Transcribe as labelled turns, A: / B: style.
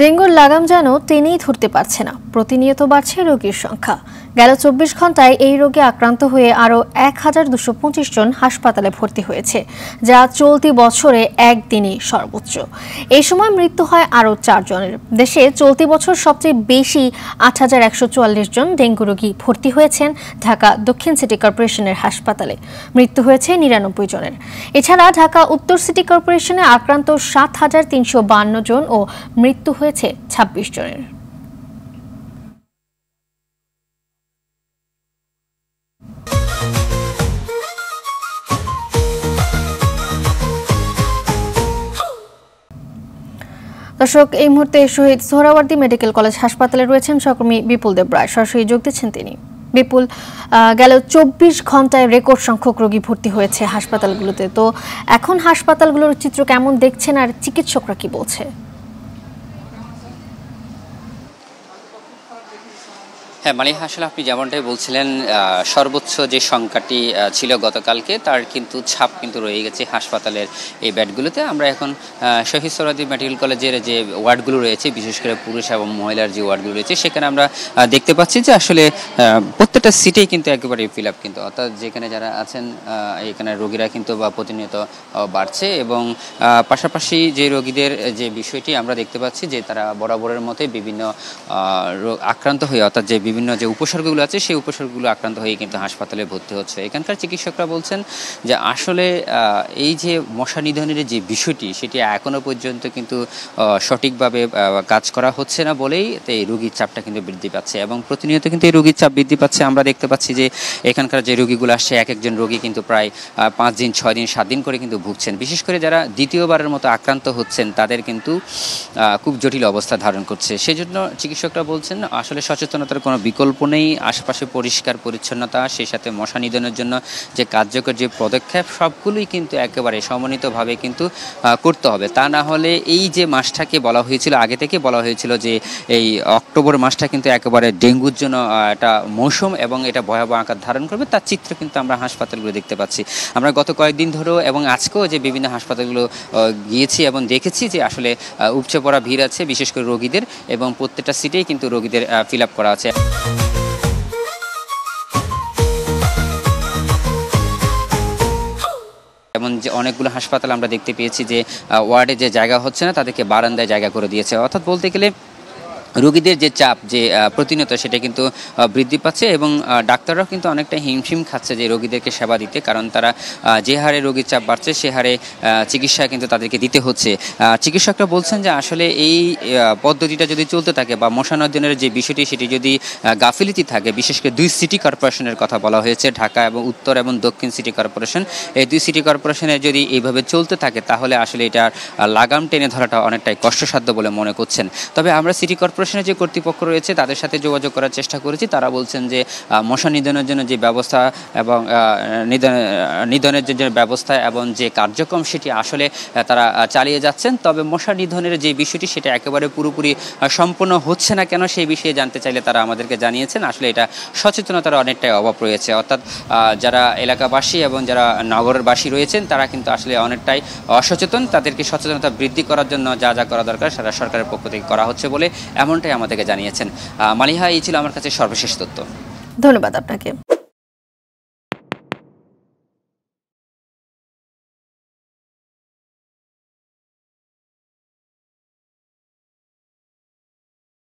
A: ডেঙ্গুর লাগাম যেন টেনেই ধরতে পারছে না, প্রতিনিয়ত বাড়ছে রোগীর সংখ্যা। গেল ২৪ ঘন্টায় এই রোগে আক্রান্ত হয়ে আরও ১,২২৫ জন হাসপাতালে ভর্তি হয়েছে, যা চলতি বছরে একদিনই সর্বোচ্চ। এই সময় মৃত্যু হয় আরও ৪ জনের। দেশে চলতি বছর সবচেয়ে বেশি ৮,১৪৪ জন ডেঙ্গু রোগী ভর্তি হয়েছেন ঢাকা দক্ষিণ সিটি কর্পোরেশনের হাসপাতালে। মৃত্যু হয়েছে ৯৯ জনের। এছাড়া ঢাকা উত্তর সিটি কর্পোরেশনে আক্রান্ত ৭,৩৫২ জন ও মৃত্যু হয়েছে ২৬ জনের। দর্শক, এই মুহূর্তে শহীদ সোহরাওয়ার্দী মেডিকেল কলেজ হাসপাতালে রয়েছেন সহকর্মী বিপুল দেব রায়। সরাসরি যোগ দিচ্ছেন তিনি। বিপুল, গেল ২৪ ঘন্টায় রেকর্ড সংখ্যক রোগী ভর্তি হয়েছে হাসপাতালগুলোতে। তো এখন হাসপাতালগুলোর চিত্র কেমন দেখছেন আর চিকিৎসকরা কি বলছে?
B: হ্যাঁ মালিহা, আসলে আপনি যেমনটাই বলছিলেন, সর্বোচ্চ যে সংখ্যাটি ছিল গতকালকে তার কিন্তু ছাপ কিন্তু রয়ে গেছে হাসপাতালের এই বেডগুলোতে। আমরা এখন শহীদ সোহরাওয়ার্দী মেডিকেল কলেজের যে ওয়ার্ডগুলো রয়েছে, বিশেষ করে পুরুষ এবং মহিলার যে ওয়ার্ডগুলো রয়েছে, সেখানে আমরা দেখতে পাচ্ছি যে আসলে প্রত্যেকটা সিটেই কিন্তু একেবারে ফিল আপ, কিন্তু অর্থাৎ যেখানে যারা আছেন এখানে রোগীরা কিন্তু প্রতিনিয়ত বাড়ছে। এবং পাশাপাশি যে রোগীদের যে বিষয়টি আমরা দেখতে পাচ্ছি যে তারা বরাবরের মতোই বিভিন্ন রোগ আক্রান্ত হয়ে, অর্থাৎ যে বিভিন্ন যে উপসর্গগুলো আছে সেই উপসর্গগুলো আক্রান্ত হয়ে কিন্তু হাসপাতালে ভর্তি হচ্ছে। এখানকার চিকিৎসকরা বলছেন যে আসলে এই যে মশা নিধনের যে বিষয়টি, সেটি এখনো পর্যন্ত কিন্তু সঠিকভাবে কাজ করা হচ্ছে না বলেই এই রোগীর চাপটা কিন্তু বৃদ্ধি পাচ্ছে এবং প্রতিনিয়ত কিন্তু এই রোগীর চাপ বৃদ্ধি পাচ্ছে। আমরা দেখতে পাচ্ছি যে এখানকার যে রোগীগুলো আসছে, এক একজন রোগী কিন্তু প্রায় ৫ দিন ৬ দিন ৭ দিন করে কিন্তু ভুগছেন। বিশেষ করে যারা দ্বিতীয়বারের মতো আক্রান্ত হচ্ছেন তাদের কিন্তু খুব জটিল অবস্থা ধারণ করছে। সেজন্য চিকিৎসকরা বলছেন আসলে সচেতনতার কোনো বিকল্প নেই। আশেপাশে পরিষ্কার পরিচ্ছন্নতা, সেই সাথে মশা নিধনের জন্য যে কার্যকর যে পদক্ষেপ, সবগুলোই কিন্তু একেবারে সমন্বিতভাবে কিন্তু করতে হবে। তা না হলে এই যে মাসটাকে বলা হয়েছিল, আগে থেকে বলা হয়েছিল যে এই অক্টোবর মাসটা কিন্তু একেবারে ডেঙ্গুর জন্য একটা মৌসুম এবং এটা ভয়াবহ আকার ধারণ করবে, তার চিত্র কিন্তু আমরা হাসপাতালগুলো দেখতে পাচ্ছি। আমরা গত কয়েকদিন ধরেও এবং আজকেও যে বিভিন্ন হাসপাতালগুলো গিয়েছি এবং দেখেছি যে আসলে উপচে পড়া ভিড় আছে, বিশেষ করে রোগীদের, এবং প্রত্যেকটা সিটেই কিন্তু রোগীদের ফিল আপ করা আছে। এমন যে অনেকগুলো হাসপাতাল আমরা দেখতে পেয়েছি যে ওয়ার্ডে যে জায়গা হচ্ছে না, তাদেরকে বারান্দায় জায়গা করে দিয়েছে। অর্থাৎ বলতে গেলে রোগীদের যে চাপ যে প্রতিনিয়ত সেটা কিন্তু বৃদ্ধি পাচ্ছে এবং ডাক্তাররাও কিন্তু অনেকটা হিমশিম খাচ্ছে যে রোগীদেরকে সেবা দিতে, কারণ তারা যে হারে রোগীর চাপ বাড়ছে সে হারে চিকিৎসা কিন্তু তাদেরকে দিতে হচ্ছে। চিকিৎসকরা বলছেন যে আসলে এই পদ্ধতিটা যদি চলতে থাকে বা মশা নিধনের যে বিষয়টি সেটি যদি গাফিলতি থাকে, বিশেষ করে ২ সিটি কর্পোরেশনের কথা বলা হয়েছে, ঢাকা এবং উত্তর এবং দক্ষিণ সিটি কর্পোরেশন, এই ২ সিটি কর্পোরেশনে যদি এইভাবে চলতে থাকে তাহলে আসলে এটার লাগাম টেনে ধরাটা অনেকটাই কষ্টসাধ্য বলে মনে করছেন। তবে আমরা সিটি কর্পোরেশনের যে কর্তৃপক্ষ রয়েছে তাদের সাথে যোগাযোগ করার চেষ্টা করেছি। তারা বলছেন যে মশা নিধনের জন্য যে ব্যবস্থা এবং নিধনের যে ব্যবস্থা এবং যে কার্যক্রম সেটি আসলে তারা চালিয়ে যাচ্ছেন। তবে মশা নিধনের যে বিষয়টি সেটা একেবারে পুরোপুরি সম্পূর্ণ হচ্ছে না কেন, সেই বিষয়ে জানতে চাইলে তারা আমাদেরকে জানিয়েছেন আসলে এটা সচেতনতার অনেকটাই অভাব রয়েছে। অর্থাৎ যারা এলাকাবাসী এবং যারা নগরের বাসী রয়েছেন তারা কিন্তু আসলে অনেকটাই অসচেতন। তাদেরকে সচেতনতা বৃদ্ধি করার জন্য যা যা করা দরকার সেটা সরকারের পক্ষ থেকে করা হচ্ছে বলে এমনটাই আমাদেরকে জানিয়েছেন। মালিহা, এই ছিল আমার কাছে সর্বশেষ তথ্য।
A: ধন্যবাদ আপনাকে।